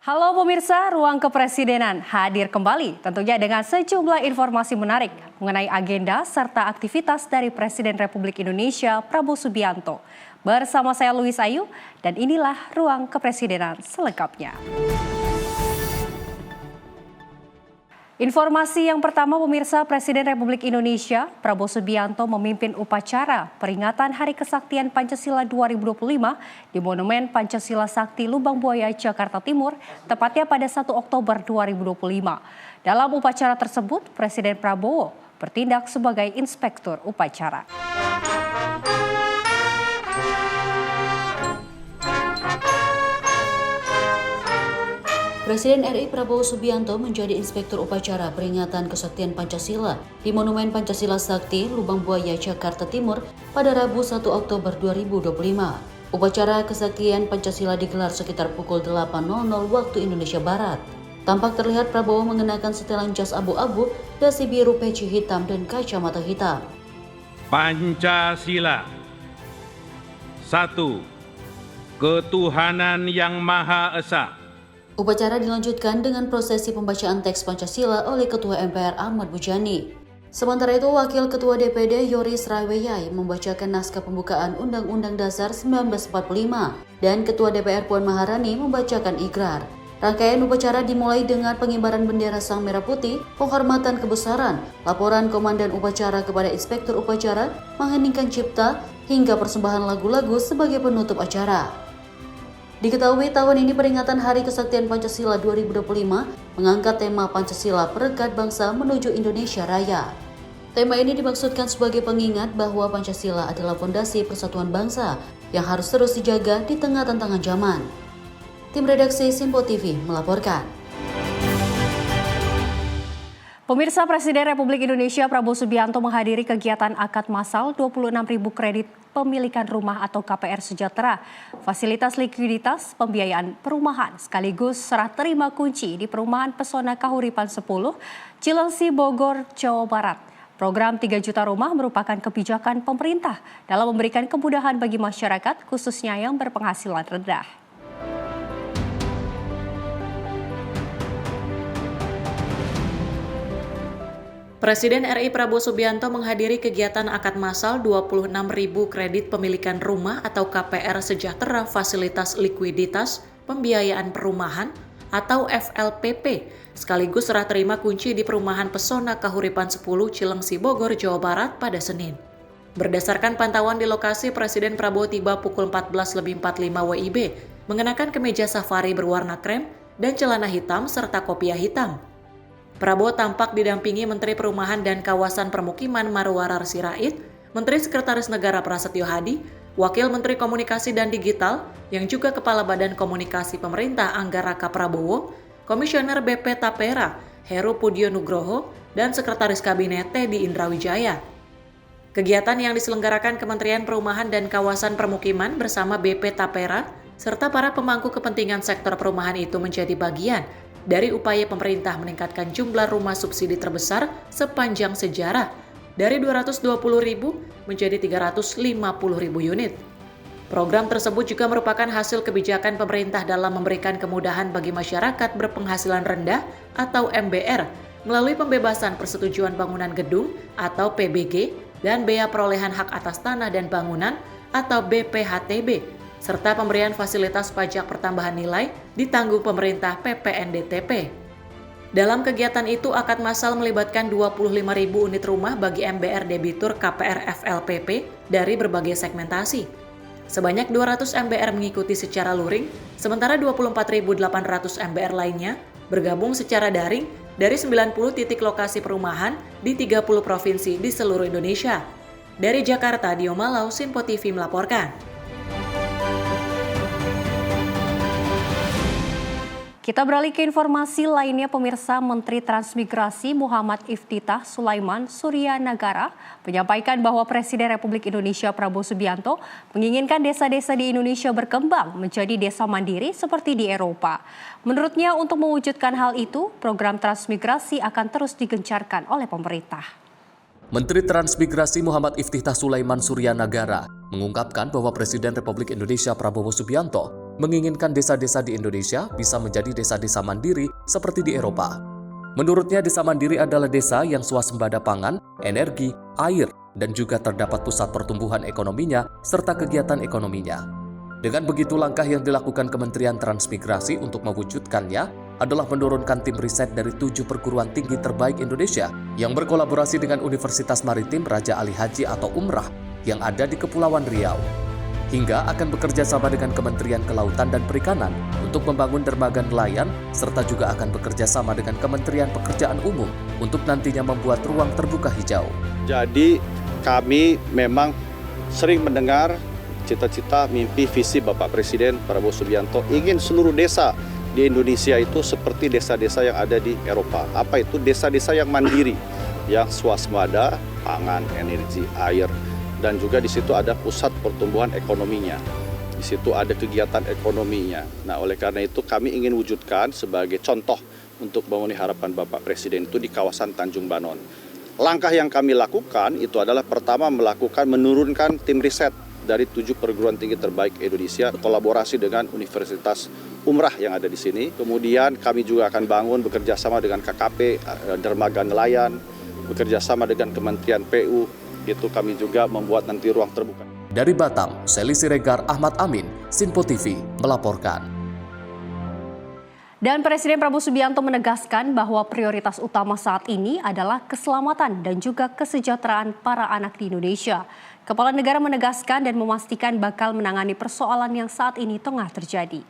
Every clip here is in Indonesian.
Halo pemirsa, Ruang Kepresidenan hadir kembali tentunya dengan sejumlah informasi menarik mengenai agenda serta aktivitas dari Presiden Republik Indonesia Prabowo Subianto. Bersama saya Luis Ayu dan inilah Ruang Kepresidenan selengkapnya. Informasi yang pertama pemirsa, Presiden Republik Indonesia Prabowo Subianto memimpin upacara peringatan Hari Kesaktian Pancasila 2025 di Monumen Pancasila Sakti Lubang Buaya, Jakarta Timur, tepatnya pada 1 Oktober 2025. Dalam upacara tersebut, Presiden Prabowo bertindak sebagai inspektur upacara. Presiden RI Prabowo Subianto menjadi inspektur upacara peringatan Kesaktian Pancasila di Monumen Pancasila Sakti Lubang Buaya, Jakarta Timur pada Rabu 1 Oktober 2025. Upacara Kesaktian Pancasila digelar sekitar pukul 8.00 waktu Indonesia Barat. Tampak terlihat Prabowo mengenakan setelan jas abu-abu, dasi biru peci hitam dan kacamata hitam. Pancasila. 1. Ketuhanan yang Maha Esa. Upacara dilanjutkan dengan prosesi pembacaan teks Pancasila oleh Ketua MPR Ahmad Muzani. Sementara itu, Wakil Ketua DPD Yoris Raweyai membacakan naskah pembukaan Undang-Undang Dasar 1945 dan Ketua DPR Puan Maharani membacakan ikrar. Rangkaian upacara dimulai dengan pengibaran bendera Sang Merah Putih, penghormatan kebesaran, laporan komandan upacara kepada inspektur upacara, mengheningkan cipta, hingga persembahan lagu-lagu sebagai penutup acara. Diketahui tahun ini peringatan Hari Kesaktian Pancasila 2025 mengangkat tema Pancasila Perekat Bangsa Menuju Indonesia Raya. Tema ini dimaksudkan sebagai pengingat bahwa Pancasila adalah fondasi persatuan bangsa yang harus terus dijaga di tengah tantangan zaman. Tim redaksi Simpo TV melaporkan. Pemirsa, Presiden Republik Indonesia Prabowo Subianto menghadiri kegiatan akad massal 26.000 kredit pemilikan rumah atau KPR Sejahtera, fasilitas likuiditas pembiayaan perumahan, sekaligus serah terima kunci di Perumahan Pesona Kahuripan 10, Cilengsi, Bogor, Jawa Barat. Program 3 juta rumah merupakan kebijakan pemerintah dalam memberikan kemudahan bagi masyarakat, khususnya yang berpenghasilan rendah. Presiden RI Prabowo Subianto menghadiri kegiatan akad massal 26.000 kredit pemilikan rumah atau KPR Sejahtera Fasilitas Likuiditas Pembiayaan Perumahan atau FLPP, sekaligus serah terima kunci di Perumahan Pesona Kahuripan 10 Cilengsi, Bogor, Jawa Barat pada Senin. Berdasarkan pantauan di lokasi, Presiden Prabowo tiba pukul 14.45 WIB, mengenakan kemeja safari berwarna krem dan celana hitam serta kopiah hitam. Prabowo tampak didampingi Menteri Perumahan dan Kawasan Permukiman Marwarar Sirait, Menteri Sekretaris Negara Prasetyo Hadi, Wakil Menteri Komunikasi dan Digital, yang juga Kepala Badan Komunikasi Pemerintah Anggaraka Prabowo, Komisioner BP Tapera, Heru Pudyo Nugroho, dan Sekretaris Kabinet Teddy Indrawijaya. Kegiatan yang diselenggarakan Kementerian Perumahan dan Kawasan Permukiman bersama BP Tapera, serta para pemangku kepentingan sektor perumahan itu menjadi bagian dari upaya pemerintah meningkatkan jumlah rumah subsidi terbesar sepanjang sejarah dari 220.000 menjadi 350.000 unit. Program tersebut juga merupakan hasil kebijakan pemerintah dalam memberikan kemudahan bagi masyarakat berpenghasilan rendah atau MBR melalui pembebasan persetujuan bangunan gedung atau PBG dan bea perolehan hak atas tanah dan bangunan atau BPHTB, serta pemberian fasilitas pajak pertambahan nilai ditanggung pemerintah PPNDTP. Dalam kegiatan itu, akad massal melibatkan 25.000 unit rumah bagi MBR debitur KPR FLPP dari berbagai segmentasi. Sebanyak 200 MBR mengikuti secara luring, sementara 24.800 MBR lainnya bergabung secara daring dari 90 titik lokasi perumahan di 30 provinsi di seluruh Indonesia. Dari Jakarta, Dio Malau, Simpo TV melaporkan. Kita beralih ke informasi lainnya pemirsa. Menteri Transmigrasi Muhammad Iftithah Sulaiman Suryanagara menyampaikan bahwa Presiden Republik Indonesia Prabowo Subianto menginginkan desa-desa di Indonesia berkembang menjadi desa mandiri seperti di Eropa. Menurutnya untuk mewujudkan hal itu, program transmigrasi akan terus digencarkan oleh pemerintah. Menteri Transmigrasi Muhammad Iftithah Sulaiman Suryanagara mengungkapkan bahwa Presiden Republik Indonesia Prabowo Subianto menginginkan desa-desa di Indonesia bisa menjadi desa-desa mandiri seperti di Eropa. Menurutnya, desa mandiri adalah desa yang swasembada pangan, energi, air, dan juga terdapat pusat pertumbuhan ekonominya serta kegiatan ekonominya. Dengan begitu, langkah yang dilakukan Kementerian Transmigrasi untuk mewujudkannya adalah menurunkan tim riset dari 7 perguruan tinggi terbaik Indonesia yang berkolaborasi dengan Universitas Maritim Raja Ali Haji atau Umrah yang ada di Kepulauan Riau. Hingga akan bekerja sama dengan Kementerian Kelautan dan Perikanan untuk membangun dermaga nelayan, serta juga akan bekerja sama dengan Kementerian Pekerjaan Umum untuk nantinya membuat ruang terbuka hijau. Jadi kami memang sering mendengar cita-cita, mimpi, visi Bapak Presiden Prabowo Subianto ingin seluruh desa di Indonesia itu seperti desa-desa yang ada di Eropa. Apa itu? Desa-desa yang mandiri, yang swasembada, pangan, energi, air, dan juga di situ ada pusat pertumbuhan ekonominya. Di situ ada kegiatan ekonominya. Nah, oleh karena itu kami ingin wujudkan sebagai contoh untuk memenuhi harapan Bapak Presiden itu di kawasan Tanjung Banon. Langkah yang kami lakukan itu adalah pertama menurunkan tim riset dari 7 perguruan tinggi terbaik Indonesia, kolaborasi dengan Universitas Umrah yang ada di sini. Kemudian kami juga akan bangun bekerja sama dengan KKP, dermaga nelayan, bekerja sama dengan Kementerian PU, itu kami juga membuat nanti ruang terbuka. Dari Batam, Seli Siregar, Ahmad Amin, Sinpo TV melaporkan. Dan Presiden Prabowo Subianto menegaskan bahwa prioritas utama saat ini adalah keselamatan dan juga kesejahteraan para anak di Indonesia. Kepala negara menegaskan dan memastikan bakal menangani persoalan yang saat ini tengah terjadi.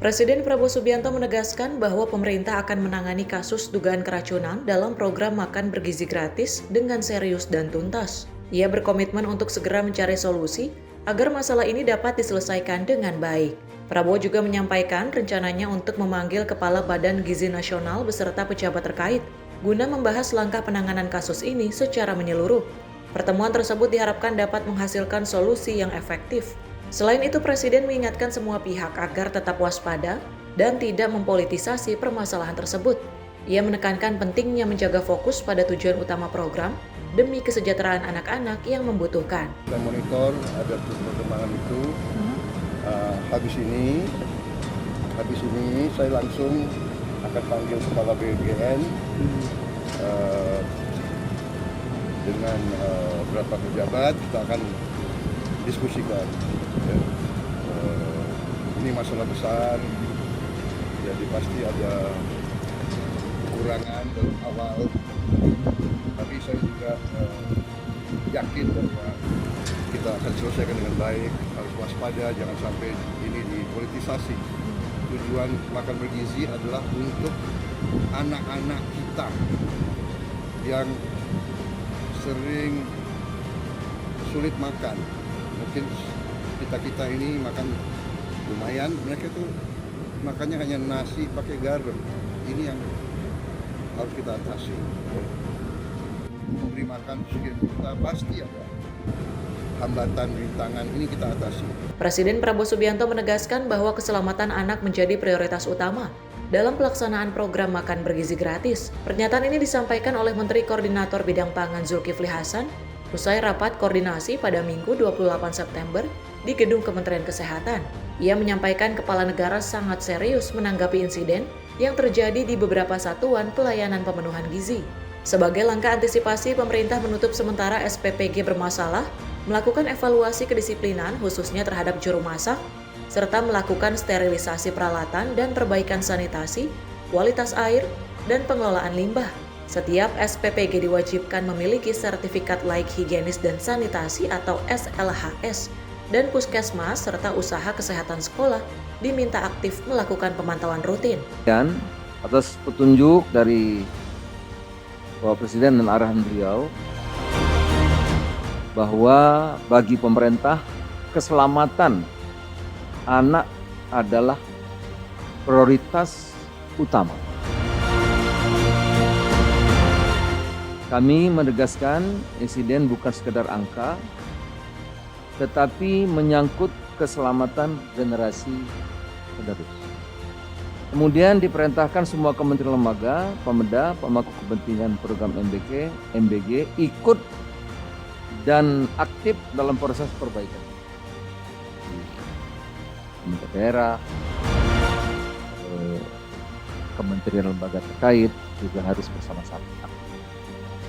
Presiden Prabowo Subianto menegaskan bahwa pemerintah akan menangani kasus dugaan keracunan dalam program makan bergizi gratis dengan serius dan tuntas. Ia berkomitmen untuk segera mencari solusi agar masalah ini dapat diselesaikan dengan baik. Prabowo juga menyampaikan rencananya untuk memanggil Kepala Badan Gizi Nasional beserta pejabat terkait guna membahas langkah penanganan kasus ini secara menyeluruh. Pertemuan tersebut diharapkan dapat menghasilkan solusi yang efektif. Selain itu, Presiden mengingatkan semua pihak agar tetap waspada dan tidak mempolitisasi permasalahan tersebut. Ia menekankan pentingnya menjaga fokus pada tujuan utama program demi kesejahteraan anak-anak yang membutuhkan. Kita monitor ada perkembangan itu. Habis ini saya langsung akan panggil Kepala BGN dengan beberapa pejabat, kita akan diskusikan. Ini masalah besar, jadi pasti ada kekurangan dalam awal, tapi saya juga yakin bahwa kita akan selesaikan dengan baik. Harus waspada, jangan sampai ini dipolitisasi. Tujuan makan bergizi adalah untuk anak-anak kita yang sering sulit makan. Mungkin kita ini makan lumayan, mereka tuh makannya hanya nasi pakai garam. Ini yang harus kita atasi. Memberi makan sekian kita pasti ada hambatan, rintangan, ini kita atasi. Presiden Prabowo Subianto menegaskan bahwa keselamatan anak menjadi prioritas utama dalam pelaksanaan program makan bergizi gratis. Pernyataan ini disampaikan oleh Menteri Koordinator Bidang Pangan Zulkifli Hasan usai rapat koordinasi pada Minggu 28 September di Gedung Kementerian Kesehatan. Ia menyampaikan kepala negara sangat serius menanggapi insiden yang terjadi di beberapa satuan pelayanan pemenuhan gizi. Sebagai langkah antisipasi, pemerintah menutup sementara SPPG bermasalah, melakukan evaluasi kedisiplinan khususnya terhadap juru masak, serta melakukan sterilisasi peralatan dan perbaikan sanitasi, kualitas air, dan pengelolaan limbah. Setiap SPPG diwajibkan memiliki sertifikat laik higienis dan sanitasi atau SLHS, dan puskesmas serta usaha kesehatan sekolah diminta aktif melakukan pemantauan rutin. Dan atas petunjuk dari Bapak Presiden dan arahan beliau, bahwa bagi pemerintah keselamatan anak adalah prioritas utama. Kami menegaskan insiden bukan sekedar angka, tetapi menyangkut keselamatan generasi penerus. Kemudian diperintahkan semua kementerian lembaga, Pemda, pemangku kepentingan program MBG ikut dan aktif dalam proses perbaikan. pemerintah daerah, kementerian lembaga terkait juga harus bersama-sama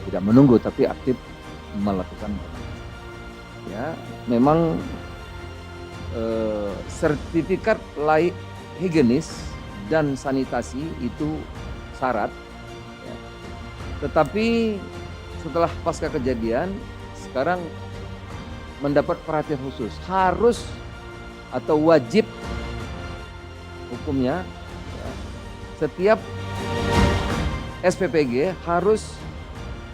tidak menunggu tapi aktif melakukan. Ya, memang sertifikat layak higienis dan sanitasi itu syarat. Ya. Tetapi setelah pasca kejadian sekarang mendapat perhatian khusus, harus atau wajib hukumnya ya, setiap SPPG harus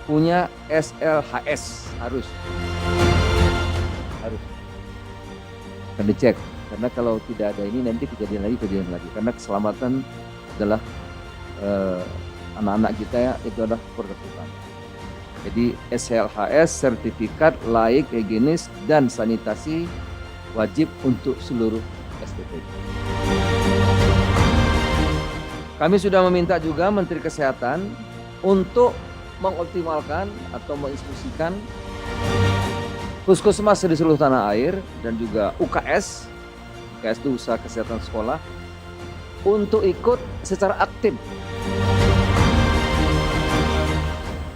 punya SLHS, harus akan dicek, karena kalau tidak ada ini nanti kejadian lagi karena keselamatan adalah anak-anak kita itu adalah produk utama. Jadi SLHS, sertifikat layak higienis dan sanitasi wajib untuk seluruh SPPG. Kami sudah meminta juga Menteri Kesehatan untuk mengoptimalkan atau menginstruksikan puskesmas di seluruh tanah air dan juga UKS itu usaha kesehatan sekolah, untuk ikut secara aktif.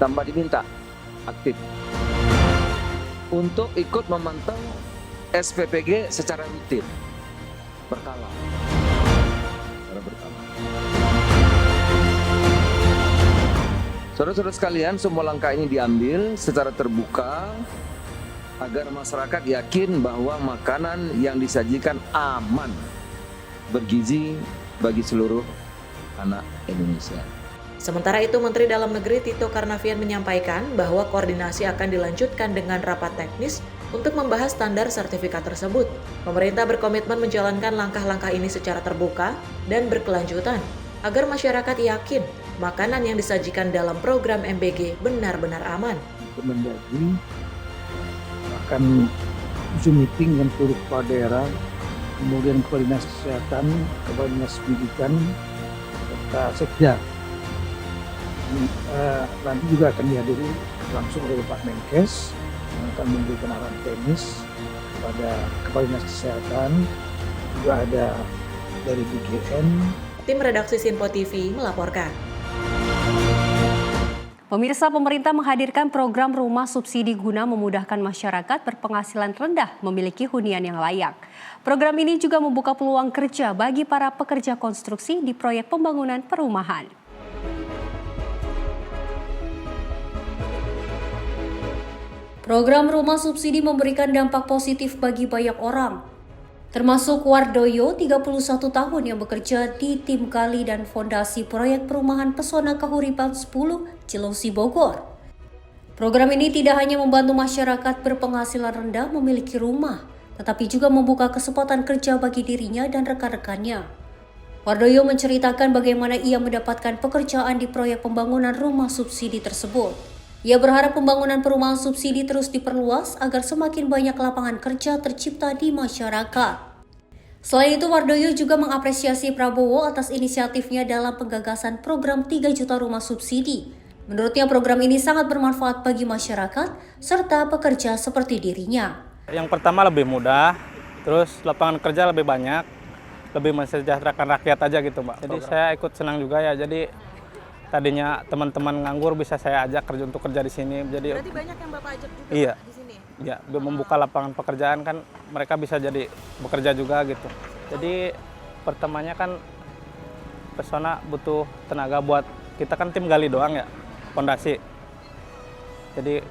Tambah diminta aktif untuk ikut memantau SPPG secara rutin, berkala. Saudara-saudara sekalian, semua langkah ini diambil secara terbuka agar masyarakat yakin bahwa makanan yang disajikan aman, bergizi bagi seluruh anak Indonesia. Sementara itu, Menteri Dalam Negeri Tito Karnavian menyampaikan bahwa koordinasi akan dilanjutkan dengan rapat teknis untuk membahas standar sertifikat tersebut. Pemerintah berkomitmen menjalankan langkah-langkah ini secara terbuka dan berkelanjutan agar masyarakat yakin makanan yang disajikan dalam program MBG benar-benar aman. Kemendagri akan Zoom meeting dengan seluruh kepala daerah, kemudian Kepala Dinas Kesehatan, Kepala Dinas Pendidikan, serta Sekda. Nanti juga akan dihadiri langsung oleh Pak Menkes yang akan memberikan arahan teknis kepada Kepala Dinas Kesehatan, juga ada dari BGN. Tim redaksi Sinpo TV melaporkan. Pemirsa, pemerintah menghadirkan program rumah subsidi guna memudahkan masyarakat berpenghasilan rendah memiliki hunian yang layak. Program ini juga membuka peluang kerja bagi para pekerja konstruksi di proyek pembangunan perumahan. Program rumah subsidi memberikan dampak positif bagi banyak orang, termasuk Wardoyo, 31 tahun yang bekerja di tim Kali dan Fondasi Proyek Perumahan Pesona Kahuripan 10, Cilengsi, Bogor. Program ini tidak hanya membantu masyarakat berpenghasilan rendah memiliki rumah, tetapi juga membuka kesempatan kerja bagi dirinya dan rekan-rekannya. Wardoyo menceritakan bagaimana ia mendapatkan pekerjaan di proyek pembangunan rumah subsidi tersebut. Ia berharap pembangunan perumahan subsidi terus diperluas agar semakin banyak lapangan kerja tercipta di masyarakat. Selain itu, Wardoyo juga mengapresiasi Prabowo atas inisiatifnya dalam penggagasan program 3 juta rumah subsidi. Menurutnya program ini sangat bermanfaat bagi masyarakat serta pekerja seperti dirinya. Yang pertama lebih mudah, terus lapangan kerja lebih banyak, lebih mensejahterakan rakyat aja gitu, Mbak. Jadi saya ikut senang juga ya, jadi tadinya teman-teman nganggur bisa saya ajak kerja untuk kerja di sini. Jadi berarti banyak yang Bapak ajak juga iya, Pak, di sini? Iya, membuka lapangan pekerjaan kan mereka bisa jadi bekerja juga gitu. Jadi pertamanya kan Pesona butuh tenaga buat, kita kan tim gali doang ya, fondasi. Jadi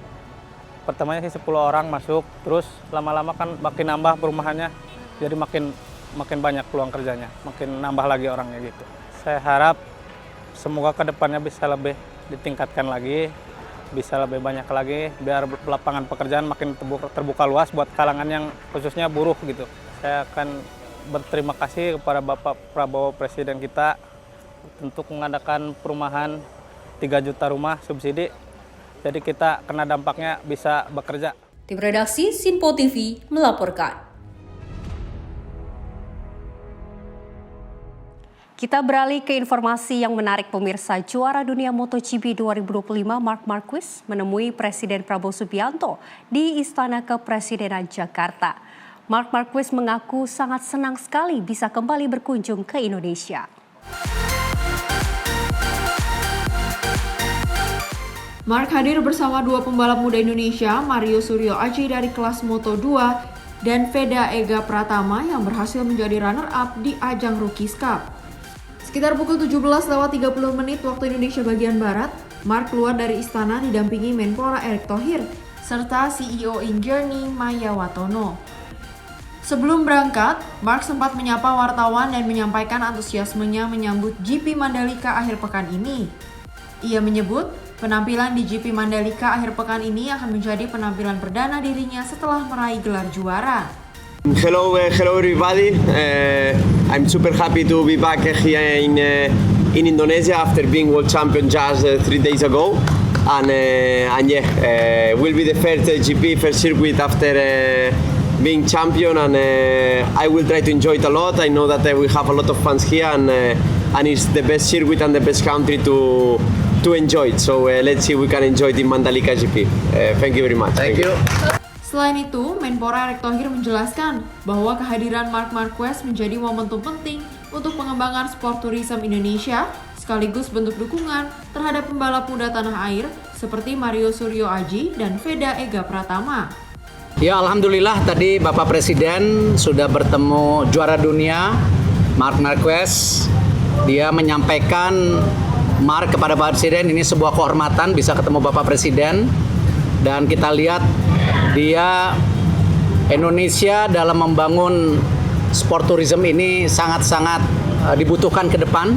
pertamanya sih 10 orang masuk, terus lama-lama kan makin nambah perumahannya, jadi makin banyak peluang kerjanya, makin nambah lagi orangnya gitu. Saya harap semoga kedepannya bisa lebih ditingkatkan lagi, bisa lebih banyak lagi, biar lapangan pekerjaan makin terbuka luas buat kalangan yang khususnya buruh gitu. Saya akan berterima kasih kepada Bapak Prabowo Presiden kita untuk mengadakan perumahan 3 juta rumah subsidi. Jadi kita kena dampaknya bisa bekerja. Tim redaksi Sinpo TV melaporkan. Kita beralih ke informasi yang menarik pemirsa. Juara dunia MotoGP 2025 Marc Marquez menemui Presiden Prabowo Subianto di Istana Kepresidenan Jakarta. Marc Marquez mengaku sangat senang sekali bisa kembali berkunjung ke Indonesia. Marc hadir bersama dua pembalap muda Indonesia, Mario Suryo Aji dari kelas Moto2 dan Veda Ega Pratama yang berhasil menjadi runner-up di ajang Rookies Cup. Sekitar pukul 17:30 waktu Indonesia bagian Barat, Marc keluar dari istana didampingi Menpora Erick Thohir serta CEO Injourney Maya Watono. Sebelum berangkat, Marc sempat menyapa wartawan dan menyampaikan antusiasmenya menyambut GP Mandalika akhir pekan ini. Ia menyebut, penampilan di GP Mandalika akhir pekan ini akan menjadi penampilan perdana dirinya setelah meraih gelar juara. Hello everybody. I'm super happy to be back here in Indonesia after being world champion just 3 days ago, and will be the first GP, first circuit after being champion, and I will try to enjoy it a lot. I know that we have a lot of fans here, and it's the best circuit and the best country to enjoy it. So let's see if we can enjoy the Mandalika GP. Thank you very much. Thank you. Selain itu, Menpora Erick Thohir menjelaskan bahwa kehadiran Marc Marquez menjadi momentum penting untuk pengembangan sport tourism Indonesia, sekaligus bentuk dukungan terhadap pembalap muda tanah air seperti Mario Suryo Aji dan Veda Ega Pratama. Ya, alhamdulillah tadi Bapak Presiden sudah bertemu juara dunia Marc Marquez. Dia menyampaikan Marc kepada Bapak Presiden ini sebuah kehormatan bisa ketemu Bapak Presiden, dan kita lihat dia Indonesia dalam membangun sport tourism ini sangat-sangat dibutuhkan ke depan,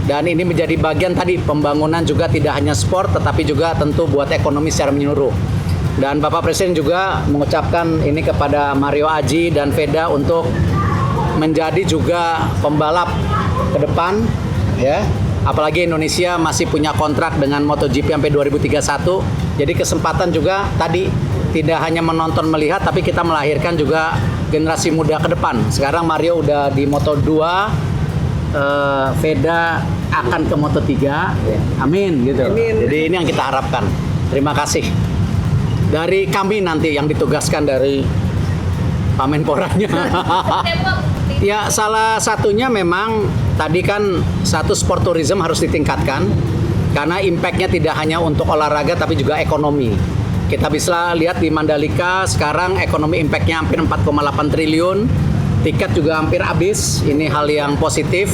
dan ini menjadi bagian tadi pembangunan juga tidak hanya sport tetapi juga tentu buat ekonomi secara menyeluruh. Dan Bapak Presiden juga mengucapkan ini kepada Mario Aji dan Veda untuk menjadi juga pembalap ke depan, ya. Apalagi Indonesia masih punya kontrak dengan MotoGP sampai 2031. Jadi kesempatan juga tadi tidak hanya menonton melihat, tapi kita melahirkan juga generasi muda ke depan. Sekarang Mario udah di Moto2, Veda akan ke Moto3. Amin gitu. Amin. Jadi ini yang kita harapkan. Terima kasih. Dari kami nanti yang ditugaskan dari Pak Menporanya. Ya, salah satunya memang tadi kan satu sport tourism harus ditingkatkan karena impact-nya tidak hanya untuk olahraga tapi juga ekonomi. Kita bisa lihat di Mandalika sekarang ekonomi impact-nya hampir 4,8 triliun, tiket juga hampir habis, ini hal yang positif.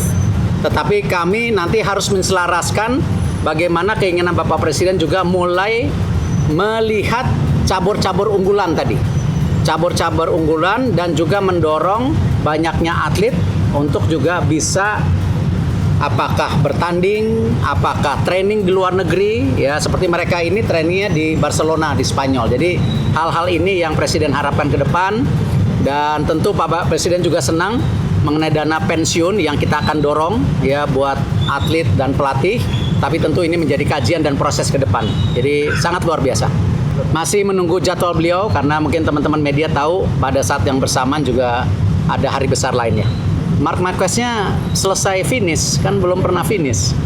Tetapi kami nanti harus menselaraskan bagaimana keinginan Bapak Presiden juga mulai melihat cabur-cabur unggulan tadi. Cabur-cabur unggulan dan juga mendorong banyaknya atlet untuk juga bisa apakah bertanding, apakah training di luar negeri, ya seperti mereka ini trainingnya di Barcelona di Spanyol. Jadi hal-hal ini yang Presiden harapkan ke depan, dan tentu Pak Presiden juga senang mengenai dana pensiun yang kita akan dorong ya buat atlet dan pelatih, tapi tentu ini menjadi kajian dan proses ke depan. Jadi sangat luar biasa. Masih menunggu jadwal beliau karena mungkin teman-teman media tahu pada saat yang bersamaan juga ada hari besar lainnya. Marc Marquez-nya selesai finish, kan belum pernah finish.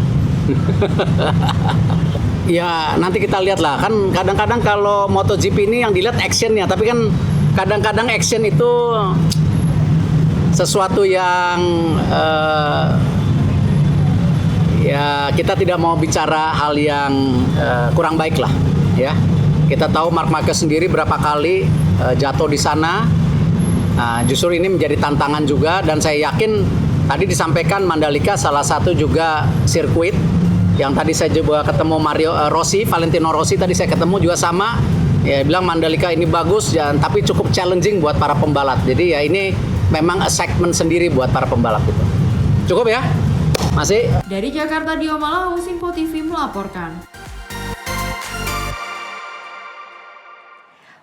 Ya nanti kita lihat lah, kan kadang-kadang kalau MotoGP ini yang dilihat actionnya, tapi kan kadang-kadang action itu sesuatu yang ya kita tidak mau bicara hal yang kurang baik lah, ya. Kita tahu Marc Marquez sendiri berapa kali jatuh di sana. Nah, justru ini menjadi tantangan juga, dan saya yakin tadi disampaikan Mandalika salah satu juga sirkuit yang tadi saya juga ketemu Valentino Rossi tadi saya ketemu juga sama, ya bilang Mandalika ini bagus ya, tapi cukup challenging buat para pembalap. Jadi ya ini memang segmen sendiri buat para pembalap itu. Cukup ya? Masih? Dari Jakarta, Dio Malahu, Simpo TV melaporkan.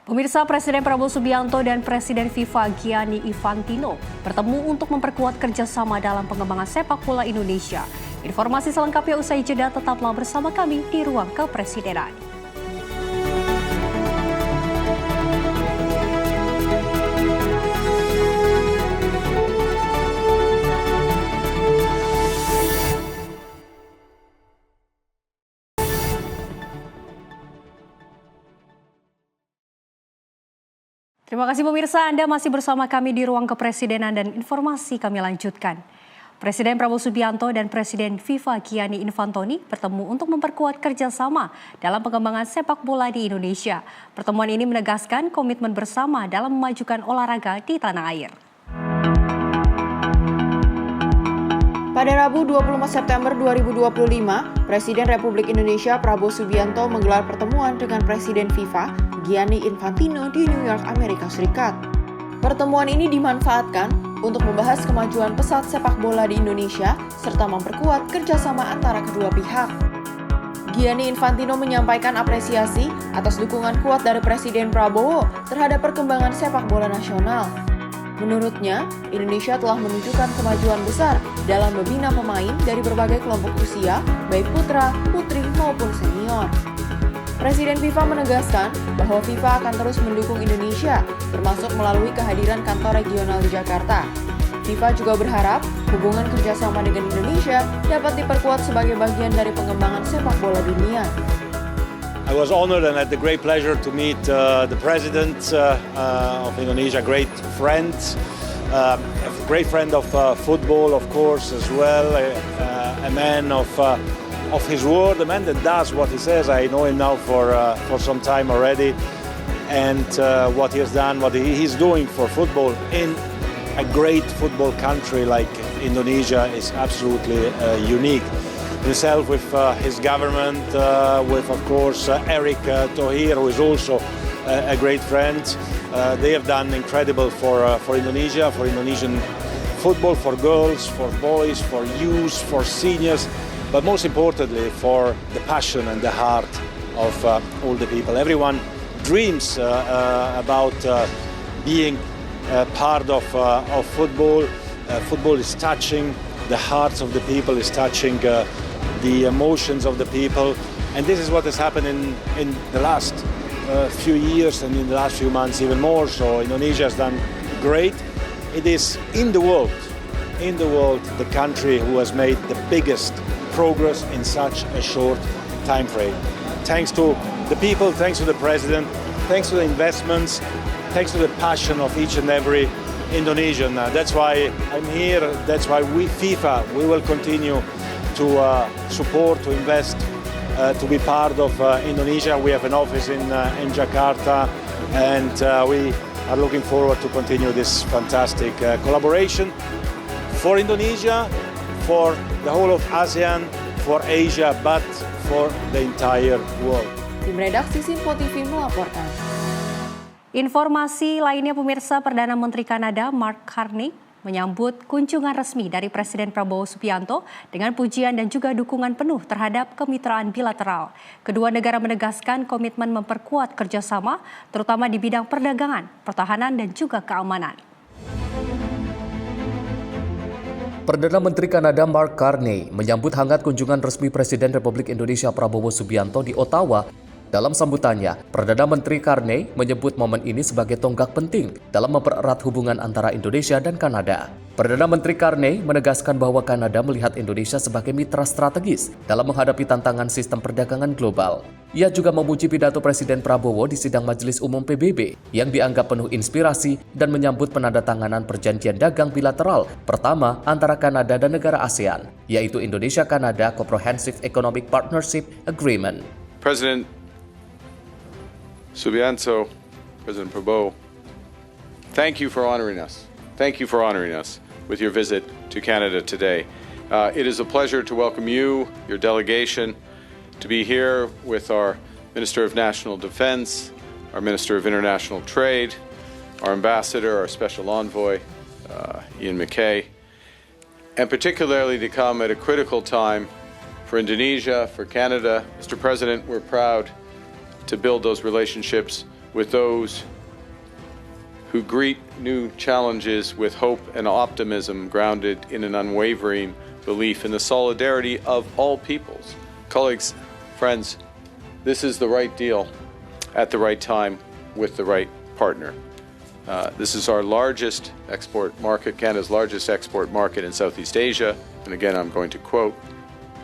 Pemirsa, Presiden Prabowo Subianto dan Presiden FIFA Gianni Infantino bertemu untuk memperkuat kerjasama dalam pengembangan sepak bola Indonesia. Informasi selengkapnya usai jeda, tetaplah bersama kami di Ruang Kepresidenan. Terima kasih pemirsa, Anda masih bersama kami di Ruang Kepresidenan dan informasi kami lanjutkan. Presiden Prabowo Subianto dan Presiden FIFA Gianni Infantino bertemu untuk memperkuat kerjasama dalam pengembangan sepak bola di Indonesia. Pertemuan ini menegaskan komitmen bersama dalam memajukan olahraga di tanah air. Pada Rabu 24 September 2025, Presiden Republik Indonesia Prabowo Subianto menggelar pertemuan dengan Presiden FIFA Gianni Infantino di New York, Amerika Serikat. Pertemuan ini dimanfaatkan untuk membahas kemajuan pesat sepak bola di Indonesia serta memperkuat kerjasama antara kedua pihak. Gianni Infantino menyampaikan apresiasi atas dukungan kuat dari Presiden Prabowo terhadap perkembangan sepak bola nasional. Menurutnya, Indonesia telah menunjukkan kemajuan besar dalam membina pemain dari berbagai kelompok usia, baik putra, putri, maupun senior. Presiden FIFA menegaskan bahwa FIFA akan terus mendukung Indonesia, termasuk melalui kehadiran kantor regional di Jakarta. FIFA juga berharap hubungan kerjasama dengan Indonesia dapat diperkuat sebagai bagian dari pengembangan sepak bola dunia. I was honored and had the great pleasure to meet the President of Indonesia, great friend, a great friend of football, of course, as well, a man of his word, a man that does what he says. I know him now for some time already, and what he has done, what he's doing for football in a great football country like Indonesia is absolutely unique. Himself with his government, with of course Eric Thohir, who is also a great friend. They have done incredible for Indonesia, for Indonesian football, for girls, for boys, for youth, for seniors, but most importantly for the passion and the heart of all the people. Everyone dreams about being part of football. Football is touching the hearts of the people, is touching the emotions of the people, and this is what has happened in the last few years and in the last few months even more. So Indonesia has done great. It is in the world the country who has made the biggest progress in such a short time frame. Thanks to the people, thanks to the president, thanks to the investments, thanks to the passion of each and every Indonesian. That's why I'm here. That's why FIFA, we will continue to support, to invest, to be part of Indonesia. We have an office in Jakarta, and we are looking forward to continue this fantastic collaboration for Indonesia, for the whole of ASEAN, for Asia, but for the entire world. Tim redaksi Simpo TV melaporkan. Informasi lainnya pemirsa, Perdana Menteri Kanada Mark Carney menyambut kunjungan resmi dari Presiden Prabowo Subianto dengan pujian dan juga dukungan penuh terhadap kemitraan bilateral. Kedua negara menegaskan komitmen memperkuat kerjasama, terutama di bidang perdagangan, pertahanan, dan juga keamanan. Perdana Menteri Kanada Mark Carney menyambut hangat kunjungan resmi Presiden Republik Indonesia Prabowo Subianto di Ottawa. Dalam sambutannya, Perdana Menteri Carney menyebut momen ini sebagai tonggak penting dalam mempererat hubungan antara Indonesia dan Kanada. Perdana Menteri Carney menegaskan bahwa Kanada melihat Indonesia sebagai mitra strategis dalam menghadapi tantangan sistem perdagangan global. Ia juga memuji pidato Presiden Prabowo di sidang Majelis Umum PBB yang dianggap penuh inspirasi dan menyambut penandatanganan perjanjian dagang bilateral pertama antara Kanada dan negara ASEAN, yaitu Indonesia-Kanada Comprehensive Economic Partnership Agreement. President Subianto, President Prabowo, thank you for honoring us. Thank you for honoring us with your visit to Canada today. It is a pleasure to welcome you, your delegation, to be here with our Minister of National Defense, our Minister of International Trade, our Ambassador, our Special Envoy, Ian McKay, and particularly to come at a critical time for Indonesia, for Canada. Mr. President, we're proud to build those relationships with those who greet new challenges with hope and optimism grounded in an unwavering belief in the solidarity of all peoples. Colleagues, friends, this is the right deal at the right time with the right partner. This is our largest export market, Canada's largest export market in Southeast Asia. And again, I'm going to quote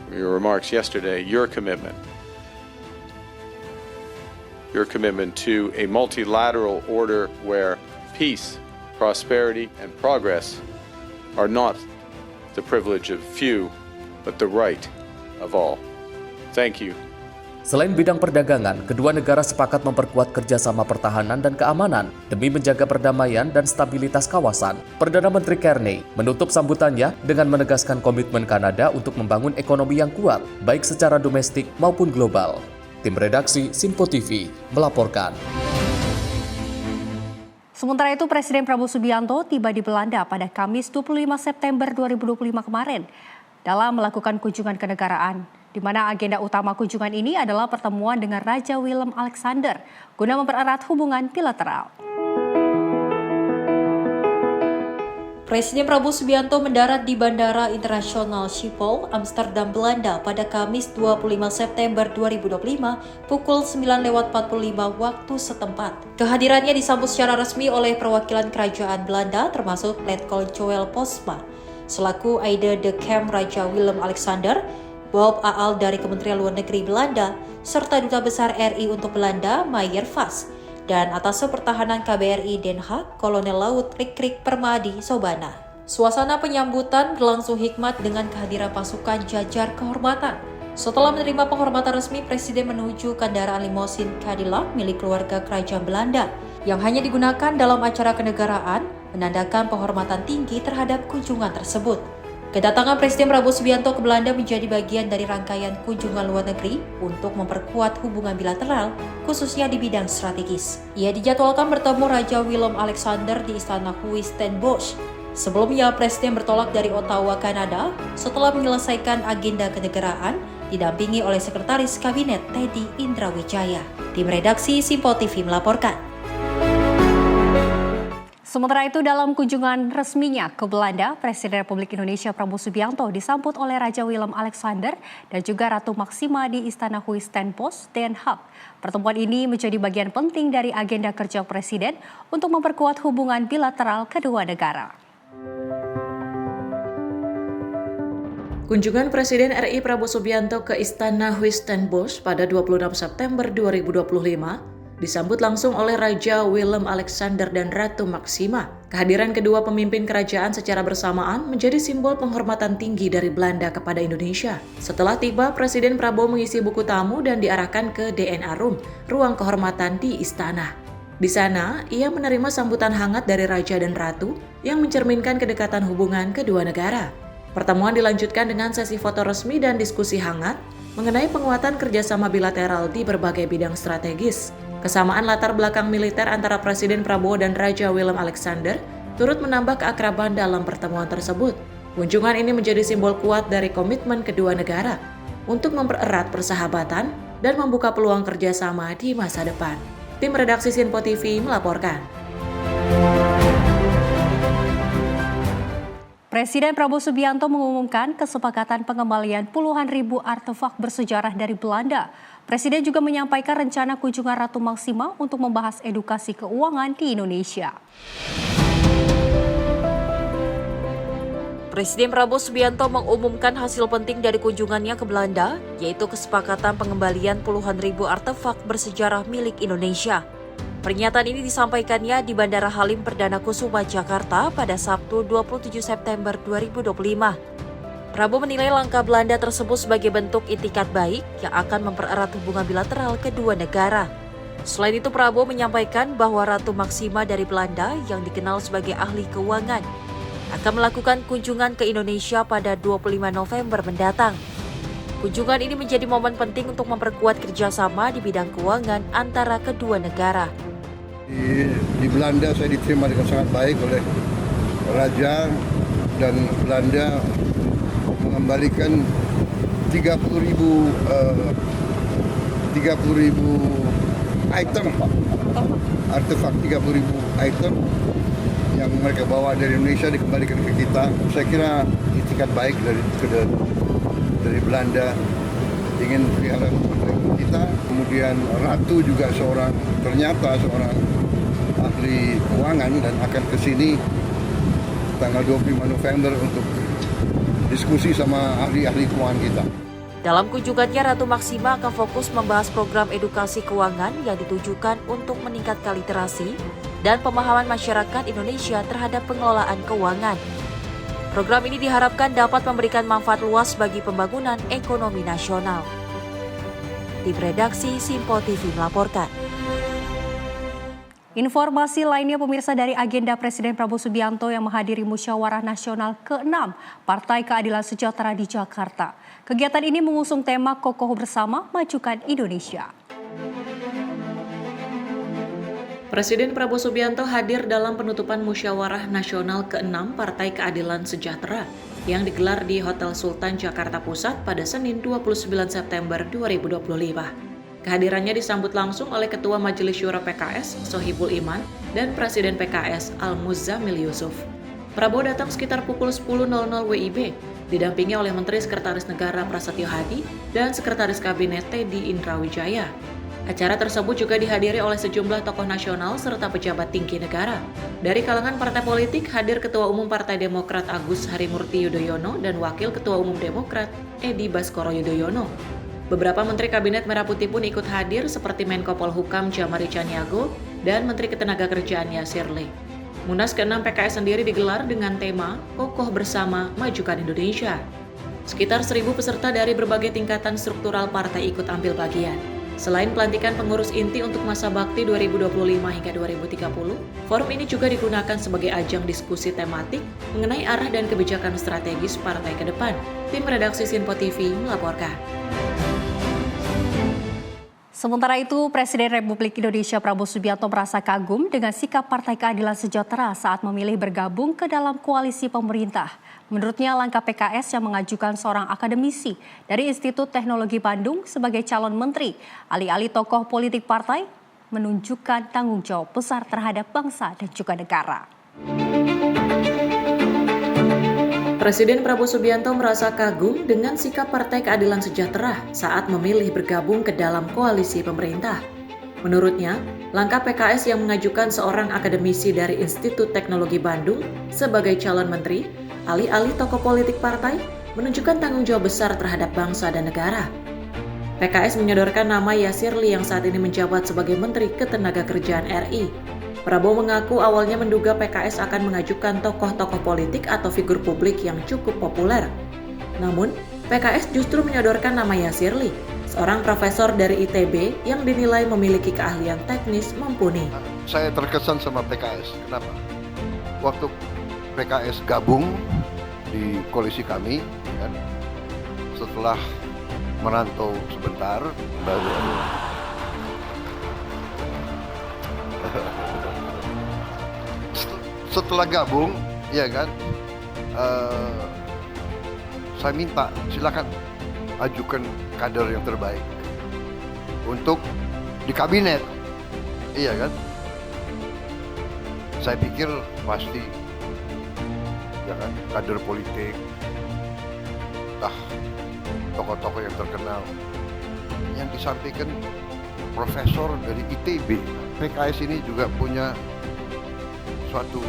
from your remarks yesterday, your commitment your commitment to a multilateral order where peace, prosperity, and progress are not the privilege of few, but the right of all. Thank you. Selain bidang perdagangan, kedua negara sepakat memperkuat kerjasama pertahanan dan keamanan demi menjaga perdamaian dan stabilitas kawasan. Perdana Menteri Kearney menutup sambutannya dengan menegaskan komitmen Kanada untuk membangun ekonomi yang kuat, baik secara domestik maupun global. Tim redaksi Simpo TV melaporkan. Sementara itu, Presiden Prabowo Subianto tiba di Belanda pada Kamis 25 September 2025 kemarin dalam melakukan kunjungan kenegaraan, di mana agenda utama kunjungan ini adalah pertemuan dengan Raja Willem-Alexander guna mempererat hubungan bilateral. Presiden Prabowo Subianto mendarat di Bandara Internasional Schiphol, Amsterdam, Belanda pada Kamis 25 September 2025 pukul 9.45 waktu setempat. Kehadirannya disambut secara resmi oleh perwakilan kerajaan Belanda termasuk Letkol Joël Postma, selaku Aide de Camp Raja Willem-Alexander, Bob Aal dari Kementerian Luar Negeri Belanda, serta Duta Besar RI untuk Belanda, Maier Vas, dan Atase Pertahanan KBRI Den Haag, Kolonel Laut Rikrik Permadi Sobana. Suasana penyambutan berlangsung hikmat dengan kehadiran pasukan jajar kehormatan. Setelah menerima penghormatan resmi, Presiden menuju kendaraan limosin Cadillac milik keluarga kerajaan Belanda yang hanya digunakan dalam acara kenegaraan, menandakan penghormatan tinggi terhadap kunjungan tersebut. Kedatangan Presiden Prabowo Subianto ke Belanda menjadi bagian dari rangkaian kunjungan luar negeri untuk memperkuat hubungan bilateral, khususnya di bidang strategis. Ia dijadwalkan bertemu Raja Willem-Alexander di Istana Huis ten Bosch. Sebelumnya, Presiden bertolak dari Ottawa, Kanada, setelah menyelesaikan agenda kenegaraan, didampingi oleh Sekretaris Kabinet Teddy Indrawijaya. Tim redaksi Simpo TV melaporkan. Sementara itu, dalam kunjungan resminya ke Belanda, Presiden Republik Indonesia Prabowo Subianto disambut oleh Raja Willem-Alexander dan juga Ratu Maxima di Istana Huis ten Bosch, Den Haag. Pertemuan ini menjadi bagian penting dari agenda kerja Presiden untuk memperkuat hubungan bilateral kedua negara. Kunjungan Presiden RI Prabowo Subianto ke Istana Huis ten Bosch pada 26 September 2025 disambut langsung oleh Raja Willem-Alexander dan Ratu Maxima. Kehadiran kedua pemimpin kerajaan secara bersamaan menjadi simbol penghormatan tinggi dari Belanda kepada Indonesia. Setelah tiba, Presiden Prabowo mengisi buku tamu dan diarahkan ke DNA Room, ruang kehormatan di istana. Di sana, ia menerima sambutan hangat dari Raja dan Ratu yang mencerminkan kedekatan hubungan kedua negara. Pertemuan dilanjutkan dengan sesi foto resmi dan diskusi hangat mengenai penguatan kerjasama bilateral di berbagai bidang strategis. Kesamaan latar belakang militer antara Presiden Prabowo dan Raja Willem-Alexander turut menambah keakraban dalam pertemuan tersebut. Kunjungan ini menjadi simbol kuat dari komitmen kedua negara untuk mempererat persahabatan dan membuka peluang kerjasama di masa depan. Tim redaksi Simpo TV melaporkan. Presiden Prabowo Subianto mengumumkan kesepakatan pengembalian puluhan ribu artefak bersejarah dari Belanda. Presiden juga menyampaikan rencana kunjungan Ratu Maxima untuk membahas edukasi keuangan di Indonesia. Presiden Prabowo Subianto mengumumkan hasil penting dari kunjungannya ke Belanda, yaitu kesepakatan pengembalian puluhan ribu artefak bersejarah milik Indonesia. Pernyataan ini disampaikannya di Bandara Halim Perdana Kusuma, Jakarta pada Sabtu 27 September 2025. Prabowo menilai langkah Belanda tersebut sebagai bentuk itikat baik yang akan mempererat hubungan bilateral kedua negara. Selain itu, Prabowo menyampaikan bahwa Ratu Maxima dari Belanda yang dikenal sebagai ahli keuangan akan melakukan kunjungan ke Indonesia pada 25 November mendatang. Kunjungan ini menjadi momen penting untuk memperkuat kerjasama di bidang keuangan antara kedua negara. Di Belanda saya diterima dengan sangat baik oleh Raja dan Belanda mengembalikan 30.000 item, artefak 30.000 item yang mereka bawa dari Indonesia dikembalikan ke kita. Saya kira itikat baik dari Belanda ingin pelihara kita. Kemudian Ratu juga ternyata seorang ahli keuangan dan akan ke sini tanggal 25 November untuk diskusi sama ahli-ahli keuangan kita. Dalam kunjungannya, Ratu Maksima akan fokus membahas program edukasi keuangan yang ditujukan untuk meningkatkan literasi dan pemahaman masyarakat Indonesia terhadap pengelolaan keuangan. Program ini diharapkan dapat memberikan manfaat luas bagi pembangunan ekonomi nasional. Tim redaksi Simpo TV melaporkan. Informasi lainnya pemirsa dari agenda Presiden Prabowo Subianto yang menghadiri Musyawarah Nasional ke-6 Partai Keadilan Sejahtera di Jakarta. Kegiatan ini mengusung tema Kokoh Bersama Majukan Indonesia. Presiden Prabowo Subianto hadir dalam penutupan Musyawarah Nasional ke-6 Partai Keadilan Sejahtera yang digelar di Hotel Sultan Jakarta Pusat pada Senin 29 September 2025. Kehadirannya disambut langsung oleh Ketua Majelis Syuro PKS, Sohibul Iman, dan Presiden PKS, Al-Muzammil Yusuf. Prabowo datang sekitar pukul 10.00 WIB, didampingi oleh Menteri Sekretaris Negara Prasetyo Hadi dan Sekretaris Kabinet Teddy Indrawijaya. Acara tersebut juga dihadiri oleh sejumlah tokoh nasional serta pejabat tinggi negara. Dari kalangan partai politik hadir Ketua Umum Partai Demokrat Agus Harimurti Yudhoyono dan Wakil Ketua Umum Demokrat Edi Baskoro Yudhoyono. Beberapa Menteri Kabinet Merah Putih pun ikut hadir seperti Menko Polhukam Jamari Caniago dan Menteri Ketenagakerjaan Yasir Lee. Munas ke-6 PKS sendiri digelar dengan tema Kokoh Bersama Majukan Indonesia. Sekitar 1.000 peserta dari berbagai tingkatan struktural partai ikut ambil bagian. Selain pelantikan pengurus inti untuk masa bakti 2025 hingga 2030, forum ini juga digunakan sebagai ajang diskusi tematik mengenai arah dan kebijakan strategis partai ke depan. Tim redaksi Simpo TV melaporkan. Sementara itu, Presiden Republik Indonesia Prabowo Subianto merasa kagum dengan sikap Partai Keadilan Sejahtera saat memilih bergabung ke dalam koalisi pemerintah. Menurutnya, langkah PKS yang mengajukan seorang akademisi dari Institut Teknologi Bandung sebagai calon menteri, alih-alih tokoh politik partai, menunjukkan tanggung jawab besar terhadap bangsa dan juga negara. Presiden Prabowo Subianto merasa kagum dengan sikap Partai Keadilan Sejahtera saat memilih bergabung ke dalam koalisi pemerintah. Menurutnya, langkah PKS yang mengajukan seorang akademisi dari Institut Teknologi Bandung sebagai calon menteri, alih-alih tokoh politik partai, menunjukkan tanggung jawab besar terhadap bangsa dan negara. PKS menyodorkan nama Yasir Lee yang saat ini menjabat sebagai Menteri Ketenagakerjaan RI. Prabowo mengaku awalnya menduga PKS akan mengajukan tokoh-tokoh politik atau figur publik yang cukup populer. Namun, PKS justru menyodorkan nama Yasir Lee, seorang profesor dari ITB yang dinilai memiliki keahlian teknis mumpuni. Saya terkesan sama PKS. Kenapa? Waktu PKS gabung di koalisi kami, kan, setelah merantau sebentar, baru setelah gabung, ya kan, saya minta silakan ajukan kader yang terbaik untuk di kabinet, iya kan. Saya pikir pasti, ya kan, kader politik, tokoh-tokoh yang terkenal, yang disampaikan profesor dari ITB. PKS ini juga punya suatu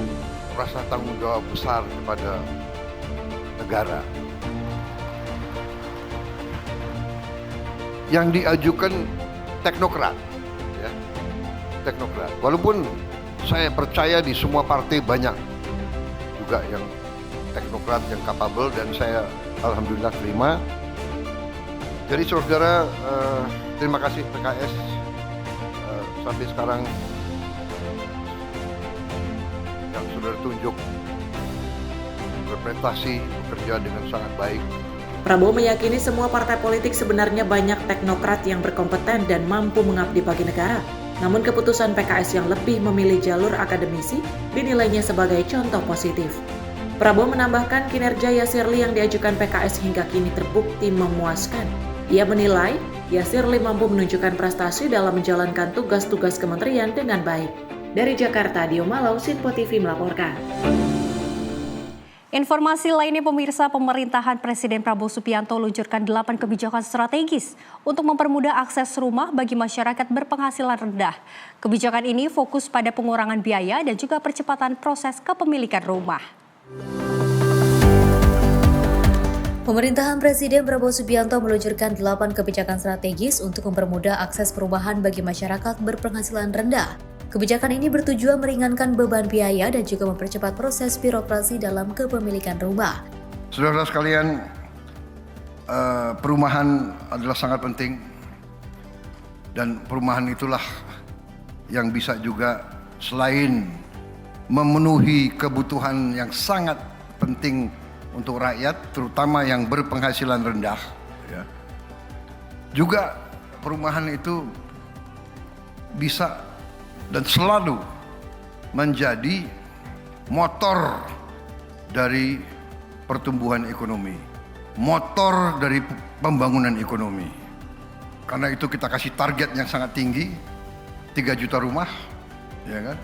rasa tanggung jawab besar kepada negara. Yang diajukan teknokrat, ya, teknokrat. Walaupun saya percaya di semua partai banyak juga yang teknokrat yang capable dan saya alhamdulillah terima. Jadi saudara, terima kasih PKS sampai sekarang yang sudah tunjuk berprestasi, bekerja dengan sangat baik. Prabowo meyakini semua partai politik sebenarnya banyak teknokrat yang berkompeten dan mampu mengabdi bagi negara. Namun keputusan PKS yang lebih memilih jalur akademisi dinilainya sebagai contoh positif. Prabowo menambahkan kinerja Yasir Lee yang diajukan PKS hingga kini terbukti memuaskan. Ia menilai Yasir Lee mampu menunjukkan prestasi dalam menjalankan tugas-tugas kementerian dengan baik. Dari Jakarta, Dio Malau, Simpo TV melaporkan. Informasi lainnya pemirsa, pemerintahan Presiden Prabowo Subianto luncurkan 8 kebijakan strategis untuk mempermudah akses rumah bagi masyarakat berpenghasilan rendah. Kebijakan ini fokus pada pengurangan biaya dan juga percepatan proses kepemilikan rumah. Pemerintahan Presiden Prabowo Subianto meluncurkan 8 kebijakan strategis untuk mempermudah akses perumahan bagi masyarakat berpenghasilan rendah. Kebijakan ini bertujuan meringankan beban biaya dan juga mempercepat proses birokrasi dalam kepemilikan rumah. Saudara sekalian, perumahan adalah sangat penting dan perumahan itulah yang bisa juga selain memenuhi kebutuhan yang sangat penting untuk rakyat, terutama yang berpenghasilan rendah, ya. Juga perumahan itu bisa dan selalu menjadi motor dari pertumbuhan ekonomi, motor dari pembangunan ekonomi. Karena itu kita kasih target yang sangat tinggi, 3 juta rumah, ya kan?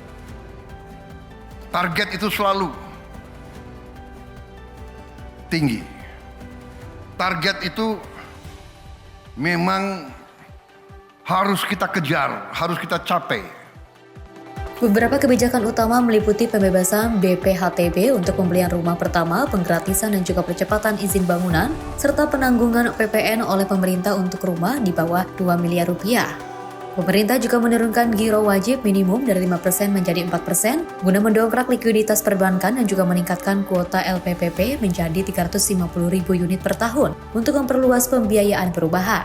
Target itu selalu tinggi. Target itu memang harus kita kejar, harus kita capai. Beberapa kebijakan utama meliputi pembebasan BPHTB untuk pembelian rumah pertama, penggratisan dan juga percepatan izin bangunan, serta penanggungan PPN oleh pemerintah untuk rumah di bawah 2 miliar rupiah. Pemerintah juga menurunkan giro wajib minimum dari 5% menjadi 4% guna mendongkrak likuiditas perbankan dan juga meningkatkan kuota LPPP menjadi 350.000 unit per tahun untuk memperluas pembiayaan perubahan.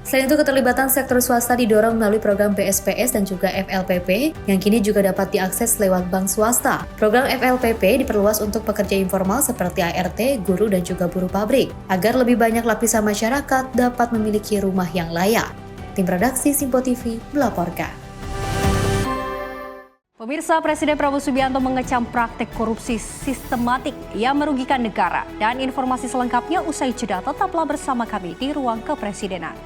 Selain itu, keterlibatan sektor swasta didorong melalui program BSPS dan juga FLPP yang kini juga dapat diakses lewat bank swasta. Program FLPP diperluas untuk pekerja informal seperti ART, guru dan juga buruh pabrik agar lebih banyak lapisan masyarakat dapat memiliki rumah yang layak. Tim redaksi Simpo TV melaporkan. Pemirsa, Presiden Prabowo Subianto mengecam praktik korupsi sistematik yang merugikan negara. Dan informasi selengkapnya usai jeda, tetaplah bersama kami di Ruang Kepresidenan.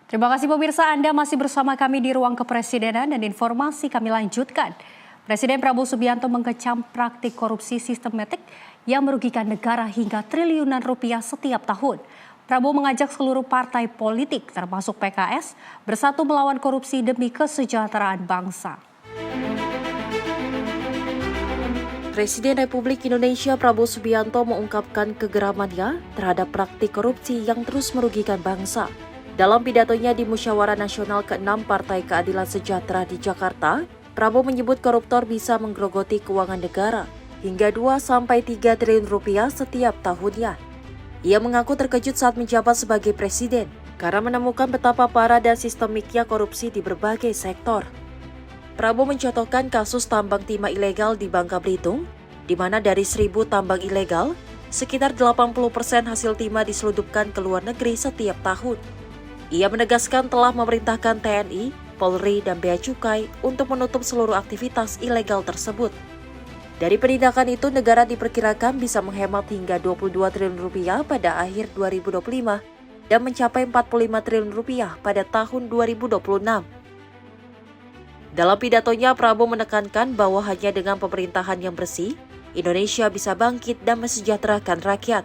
Terima kasih pemirsa, Anda masih bersama kami di Ruang Kepresidenan dan informasi kami lanjutkan. Presiden Prabowo Subianto mengecam praktik korupsi sistematik yang merugikan negara hingga triliunan rupiah setiap tahun. Prabowo mengajak seluruh partai politik termasuk PKS bersatu melawan korupsi demi kesejahteraan bangsa. Presiden Republik Indonesia Prabowo Subianto mengungkapkan kegeramannya terhadap praktik korupsi yang terus merugikan bangsa. Dalam pidatonya di Musyawarah Nasional ke-6 Partai Keadilan Sejahtera di Jakarta, Prabowo menyebut koruptor bisa menggerogoti keuangan negara hingga 2-3 triliun rupiah setiap tahunnya. Ia mengaku terkejut saat menjabat sebagai presiden karena menemukan betapa parah dan sistemiknya korupsi di berbagai sektor. Prabowo mencontohkan kasus tambang timah ilegal di Bangka Belitung, di mana dari 1.000 tambang ilegal, sekitar 80% hasil timah diselundupkan ke luar negeri setiap tahun. Ia menegaskan telah memerintahkan TNI, Polri, dan Bea Cukai untuk menutup seluruh aktivitas ilegal tersebut. Dari penindakan itu, negara diperkirakan bisa menghemat hingga 22 triliun rupiah pada akhir 2025 dan mencapai 45 triliun rupiah pada tahun 2026. Dalam pidatonya, Prabowo menekankan bahwa hanya dengan pemerintahan yang bersih, Indonesia bisa bangkit dan mesejahterakan rakyat.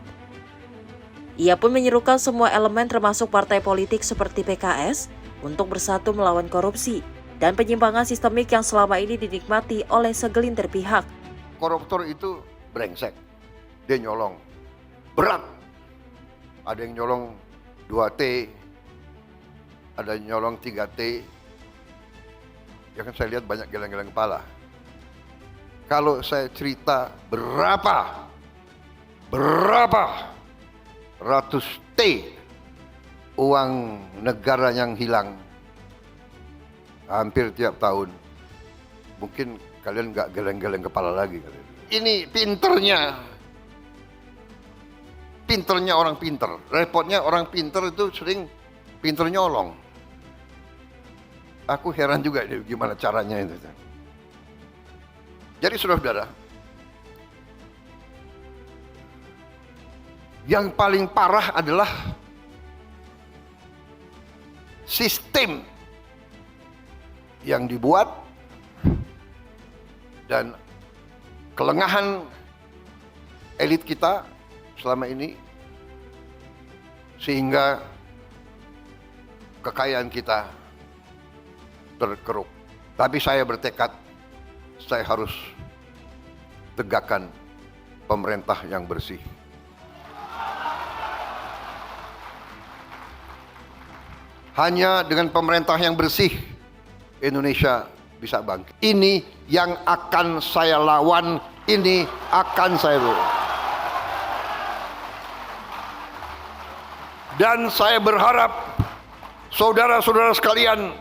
Ia pun menyerukan semua elemen termasuk partai politik seperti PKS untuk bersatu melawan korupsi dan penyimpangan sistemik yang selama ini dinikmati oleh segelintir pihak. Koruptor itu brengsek, dia nyolong berat. Ada yang nyolong 2T, ada yang nyolong 3T. Ya kan saya lihat banyak geleng-geleng kepala. Kalau saya cerita berapa ratus T uang negara yang hilang hampir tiap tahun, mungkin kalian nggak geleng-geleng kepala lagi. Ini pinternya orang pinter. Repotnya orang pinter itu sering pinter nyolong. Aku heran juga gimana caranya itu. Jadi saudara-saudara, yang paling parah adalah sistem yang dibuat dan kelengahan elit kita selama ini, sehingga kekayaan kita terkeruk. Tapi saya bertekad, saya harus tegakkan pemerintah yang bersih. Hanya dengan pemerintah yang bersih, Indonesia bisa bangkit. Ini yang akan saya lawan, ini akan saya lawan. Dan saya berharap saudara-saudara sekalian,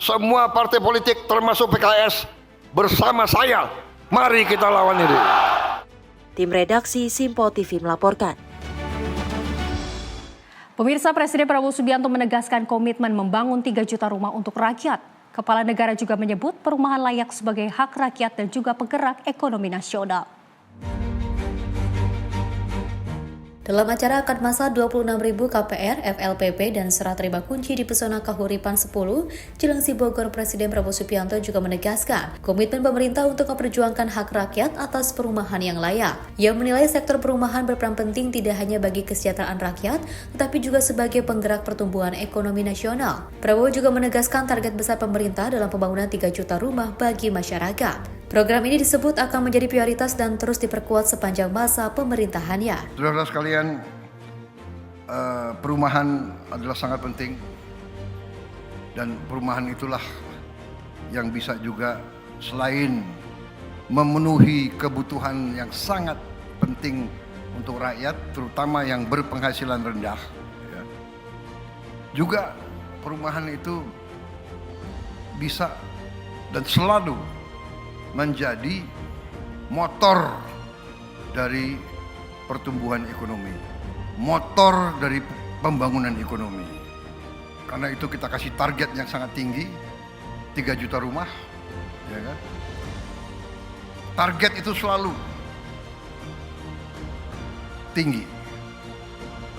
semua partai politik termasuk PKS bersama saya, mari kita lawan ini. Tim redaksi Simpo TV melaporkan. Pemirsa, Presiden Prabowo Subianto menegaskan komitmen membangun 3 juta rumah untuk rakyat. Kepala negara juga menyebut perumahan layak sebagai hak rakyat dan juga penggerak ekonomi nasional. Dalam acara akad massa 26.000 KPR, FLPP, dan serah terima kunci di Pesona Kahuripan 10, Cilengsi Bogor, Presiden Prabowo Subianto juga menegaskan komitmen pemerintah untuk memperjuangkan hak rakyat atas perumahan yang layak. Ia menilai sektor perumahan berperan penting tidak hanya bagi kesejahteraan rakyat, tetapi juga sebagai penggerak pertumbuhan ekonomi nasional. Prabowo juga menegaskan target besar pemerintah dalam pembangunan 3 juta rumah bagi masyarakat. Program ini disebut akan menjadi prioritas dan terus diperkuat sepanjang masa pemerintahannya. Saudara sekalian, perumahan adalah sangat penting, dan perumahan itulah yang bisa juga selain memenuhi kebutuhan yang sangat penting untuk rakyat, terutama yang berpenghasilan rendah, ya. Juga perumahan itu bisa dan selalu menjadi motor dari pertumbuhan ekonomi, motor dari pembangunan ekonomi. Karena itu kita kasih target yang sangat tinggi, 3 juta rumah, ya kan? Target itu selalu tinggi.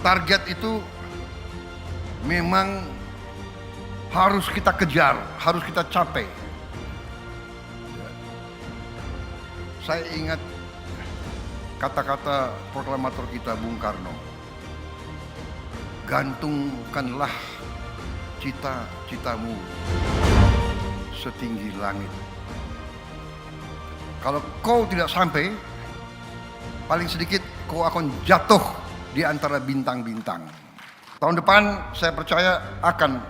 Target itu memang harus kita kejar, harus kita capai. Saya ingat kata-kata proklamator kita Bung Karno, gantungkanlah cita-citamu setinggi langit. Kalau kau tidak sampai, paling sedikit kau akan jatuh di antara bintang-bintang. Tahun depan saya percaya akan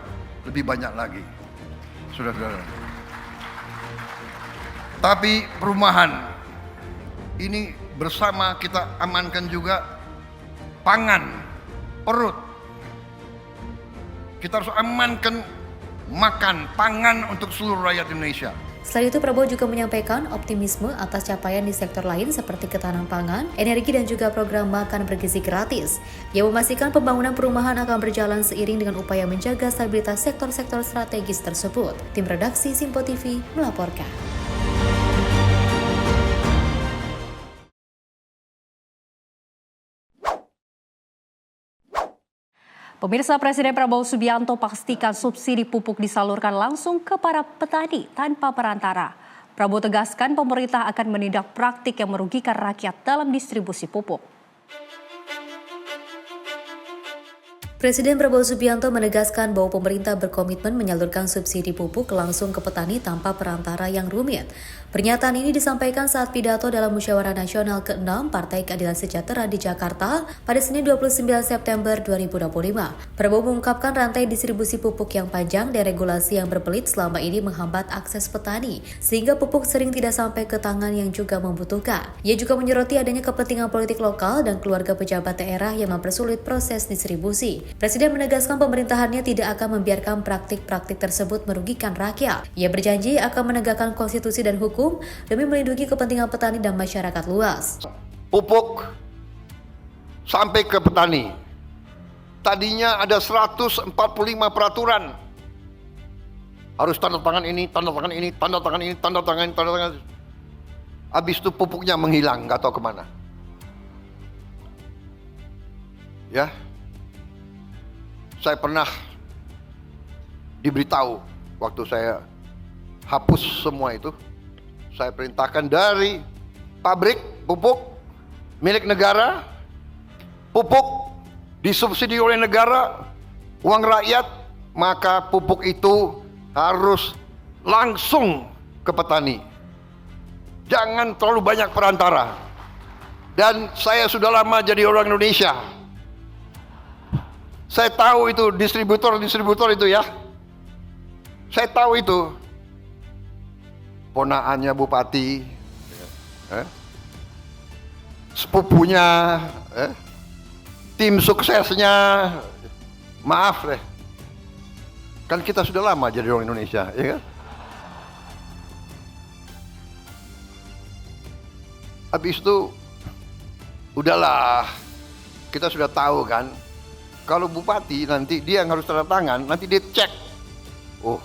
lebih banyak lagi, saudara-saudara. Tapi perumahan ini bersama kita amankan juga pangan, perut. Kita harus amankan makan, pangan untuk seluruh rakyat Indonesia. Selain itu, Prabowo juga menyampaikan optimisme atas capaian di sektor lain seperti ketahanan pangan, energi, dan juga program makan bergizi gratis. Ia memastikan pembangunan perumahan akan berjalan seiring dengan upaya menjaga stabilitas sektor-sektor strategis tersebut. Tim redaksi Simpo TV melaporkan. Pemirsa, Presiden Prabowo Subianto pastikan subsidi pupuk disalurkan langsung ke para petani tanpa perantara. Prabowo tegaskan pemerintah akan menindak praktik yang merugikan rakyat dalam distribusi pupuk. Presiden Prabowo Subianto menegaskan bahwa pemerintah berkomitmen menyalurkan subsidi pupuk langsung ke petani tanpa perantara yang rumit. Pernyataan ini disampaikan saat pidato dalam Musyawarah Nasional ke-6 Partai Keadilan Sejahtera di Jakarta pada Senin 29 September 2025. Prabowo mengungkapkan rantai distribusi pupuk yang panjang dan regulasi yang berbelit selama ini menghambat akses petani, sehingga pupuk sering tidak sampai ke tangan yang juga membutuhkan. Ia juga menyoroti adanya kepentingan politik lokal dan keluarga pejabat daerah yang mempersulit proses distribusi. Presiden menegaskan pemerintahannya tidak akan membiarkan praktik-praktik tersebut merugikan rakyat. Ia berjanji akan menegakkan konstitusi dan hukum demi melindungi kepentingan petani dan masyarakat luas. Pupuk sampai ke petani. Tadinya ada 145 peraturan. Harus tanda tangan ini, tanda tangan ini, tanda tangan ini, tanda tangan ini, tanda tangan ini. Habis itu pupuknya menghilang, nggak tahu kemana. Ya, saya pernah diberitahu waktu saya hapus semua itu, saya perintahkan dari pabrik pupuk milik negara, pupuk disubsidi oleh negara, uang rakyat, maka pupuk itu harus langsung ke petani. Jangan terlalu banyak perantara. Dan saya sudah lama jadi orang Indonesia. Saya tahu itu distributor itu ya. Saya tahu itu. Ponakannya bupati, sepupunya, tim suksesnya, maaf deh. Kan kita sudah lama jadi orang Indonesia, ya kan? Habis itu, udahlah, kita sudah tahu kan, kalau bupati nanti dia yang harus tanda tangan, nanti dia cek, oh,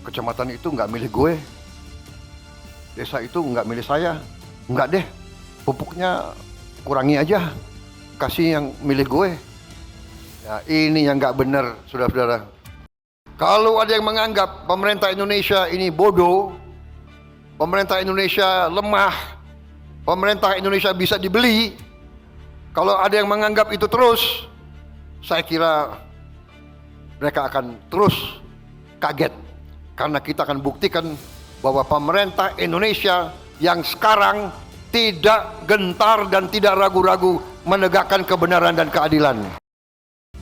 kecamatan itu nggak milik gue, desa itu nggak milik saya, nggak deh, pupuknya kurangi aja, kasih yang milik gue. Ya, ini yang nggak benar, saudara-saudara. Kalau ada yang menganggap pemerintah Indonesia ini bodoh, pemerintah Indonesia lemah, pemerintah Indonesia bisa dibeli, kalau ada yang menganggap itu terus, saya kira mereka akan terus kaget. Karena kita akan buktikan bahwa pemerintah Indonesia yang sekarang tidak gentar dan tidak ragu-ragu menegakkan kebenaran dan keadilan.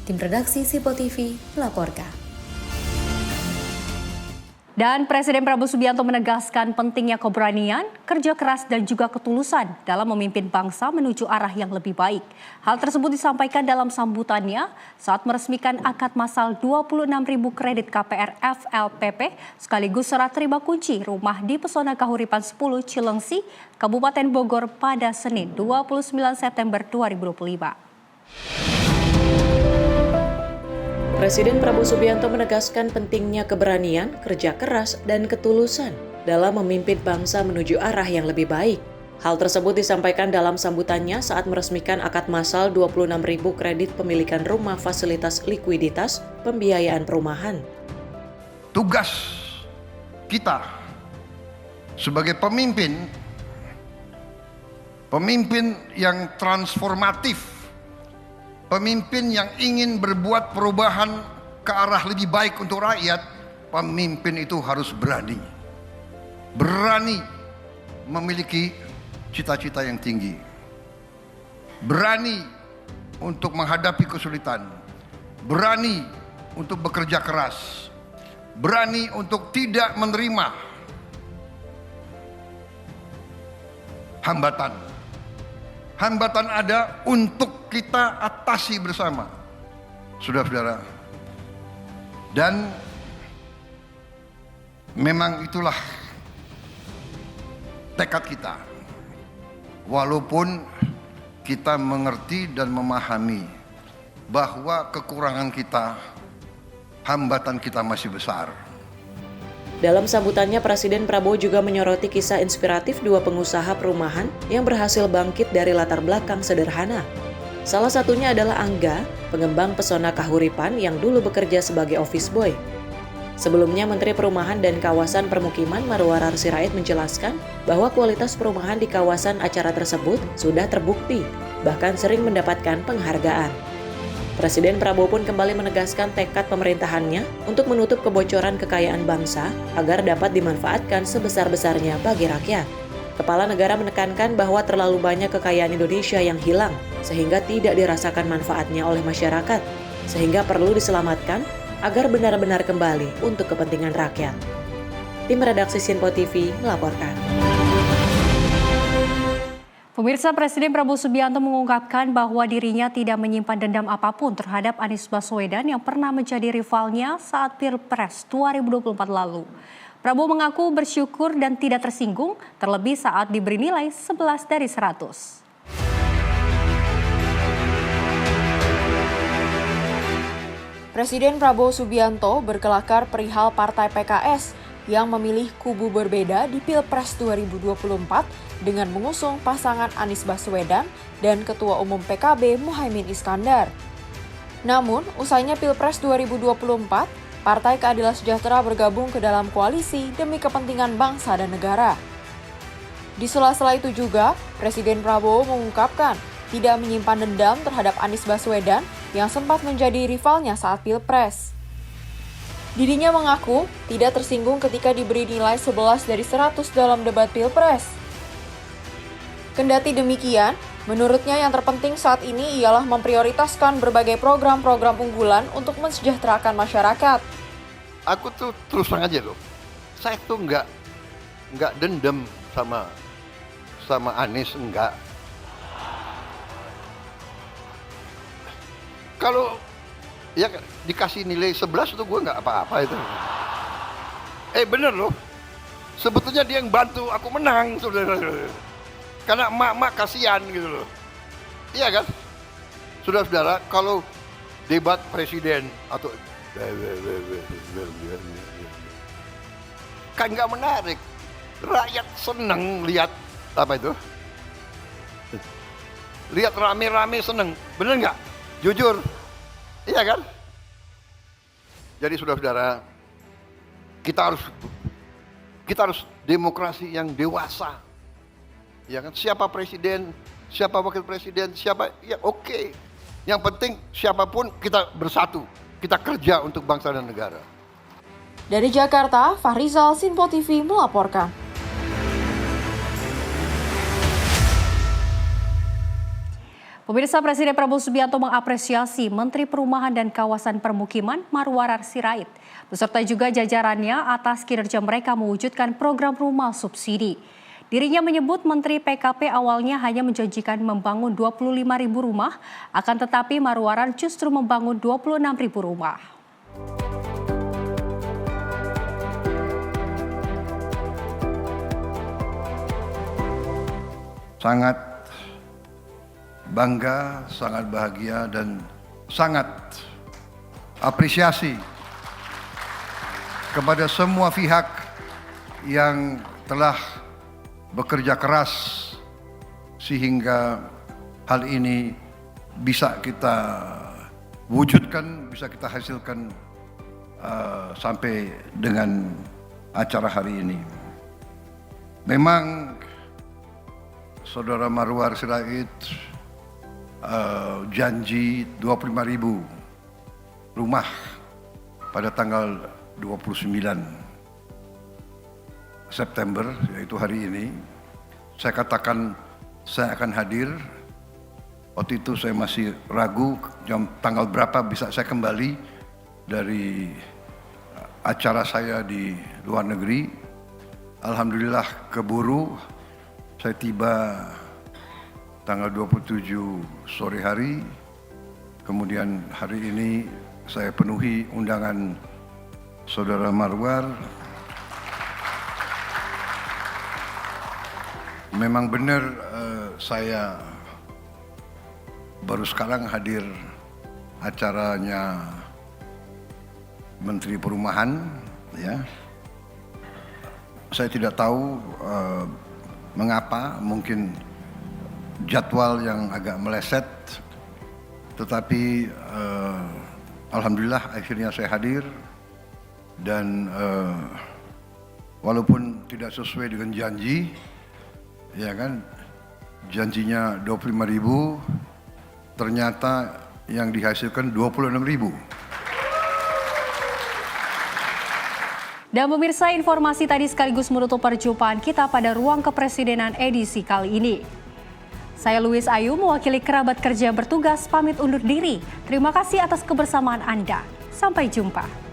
Tim redaksi Simpo TV melaporkan. Dan Presiden Prabowo Subianto menegaskan pentingnya keberanian, kerja keras dan juga ketulusan dalam memimpin bangsa menuju arah yang lebih baik. Hal tersebut disampaikan dalam sambutannya saat meresmikan akad massal 26.000 kredit KPR FLPP sekaligus serah terima kunci rumah di Pesona Kahuripan 10 Cilengsi, Kabupaten Bogor pada Senin 29 September 2025. Presiden Prabowo Subianto menegaskan pentingnya keberanian, kerja keras, dan ketulusan dalam memimpin bangsa menuju arah yang lebih baik. Hal tersebut disampaikan dalam sambutannya saat meresmikan akad massal 26.000 kredit pemilikan rumah fasilitas likuiditas pembiayaan perumahan. Tugas kita sebagai pemimpin yang transformatif, pemimpin yang ingin berbuat perubahan ke arah lebih baik untuk rakyat, pemimpin itu harus berani. Berani memiliki cita-cita yang tinggi. Berani untuk menghadapi kesulitan. Berani untuk bekerja keras. Berani untuk tidak menerima hambatan. Hambatan ada untuk kita atasi bersama, saudara-saudara. Dan memang itulah tekad kita. Walaupun kita mengerti dan memahami bahwa kekurangan kita, hambatan kita masih besar. Dalam sambutannya, Presiden Prabowo juga menyoroti kisah inspiratif dua pengusaha perumahan yang berhasil bangkit dari latar belakang sederhana. Salah satunya adalah Angga, pengembang Pesona Kahuripan yang dulu bekerja sebagai office boy. Sebelumnya, Menteri Perumahan dan Kawasan Permukiman Marwarar Sirait menjelaskan bahwa kualitas perumahan di kawasan acara tersebut sudah terbukti, bahkan sering mendapatkan penghargaan. Presiden Prabowo pun kembali menegaskan tekad pemerintahannya untuk menutup kebocoran kekayaan bangsa agar dapat dimanfaatkan sebesar-besarnya bagi rakyat. Kepala negara menekankan bahwa terlalu banyak kekayaan Indonesia yang hilang sehingga tidak dirasakan manfaatnya oleh masyarakat, sehingga perlu diselamatkan agar benar-benar kembali untuk kepentingan rakyat. Tim redaksi Simpo TV melaporkan. Pemirsa, Presiden Prabowo Subianto mengungkapkan bahwa dirinya tidak menyimpan dendam apapun terhadap Anies Baswedan yang pernah menjadi rivalnya saat Pilpres 2024 lalu. Prabowo mengaku bersyukur dan tidak tersinggung, terlebih saat diberi nilai 11 dari 100. Presiden Prabowo Subianto berkelakar perihal Partai PKS yang memilih kubu berbeda di Pilpres 2024 dengan mengusung pasangan Anies Baswedan dan Ketua Umum PKB Muhaimin Iskandar. Namun, usainya Pilpres 2024, Partai Keadilan Sejahtera bergabung ke dalam koalisi demi kepentingan bangsa dan negara. Di sela-sela itu juga, Presiden Prabowo mengungkapkan tidak menyimpan dendam terhadap Anies Baswedan yang sempat menjadi rivalnya saat Pilpres. Dirinya mengaku tidak tersinggung ketika diberi nilai 11 dari 100 dalam debat Pilpres. Kendati demikian, menurutnya yang terpenting saat ini ialah memprioritaskan berbagai program-program unggulan untuk mensejahterakan masyarakat. Aku tuh terus terang aja loh, saya tuh nggak dendam sama Anies, enggak. Kalau ya dikasih nilai 11 itu gue nggak apa-apa itu. Bener loh, sebetulnya dia yang bantu aku menang, saudara. Karena emak-emak kasihan gitu loh. Iya kan? Saudara-saudara, kalau debat presiden atau kan nggak menarik. Rakyat seneng lihat apa itu? Lihat rame-rame seneng, bener nggak? Jujur, iya kan? Jadi saudara-saudara, kita harus demokrasi yang dewasa. Ya kan? Siapa presiden, siapa wakil presiden, siapa ya oke. Yang penting siapapun kita bersatu, kita kerja untuk bangsa dan negara. Dari Jakarta, Fahrizal, Sinpo TV melaporkan. Pemirsa, Presiden Prabowo Subianto mengapresiasi Menteri Perumahan dan Kawasan Permukiman Marwarar Sirait, beserta juga jajarannya atas kinerja mereka mewujudkan program rumah subsidi. Dirinya menyebut Menteri PKP awalnya hanya menjanjikan membangun 25.000 rumah, akan tetapi Marwarar justru membangun 26.000 rumah. Sangat bangga, sangat bahagia, dan sangat apresiasi kepada semua pihak yang telah bekerja keras sehingga hal ini bisa kita wujudkan, bisa kita hasilkan sampai dengan acara hari ini. Memang Saudara Marwarar Sirait janji 25.000 rumah pada tanggal 29 September, yaitu hari ini. Saya katakan saya akan hadir. Waktu itu saya masih ragu tanggal berapa bisa saya kembali dari acara saya di luar negeri. Alhamdulillah keburu, saya tiba tanggal 27 sore hari. Kemudian hari ini saya penuhi undangan Saudara Marwarar. Memang benar saya baru sekarang hadir acaranya Menteri Perumahan, ya. Saya tidak tahu mengapa, mungkin jadwal yang agak meleset, tetapi alhamdulillah akhirnya saya hadir dan walaupun tidak sesuai dengan janji, ya kan, janjinya 25.000, ternyata yang dihasilkan 26.000. Dan pemirsa, informasi tadi sekaligus menutup perjumpaan kita pada Ruang Kepresidenan edisi kali ini. Saya Louis Ayu mewakili kerabat kerja bertugas pamit undur diri. Terima kasih atas kebersamaan Anda. Sampai jumpa.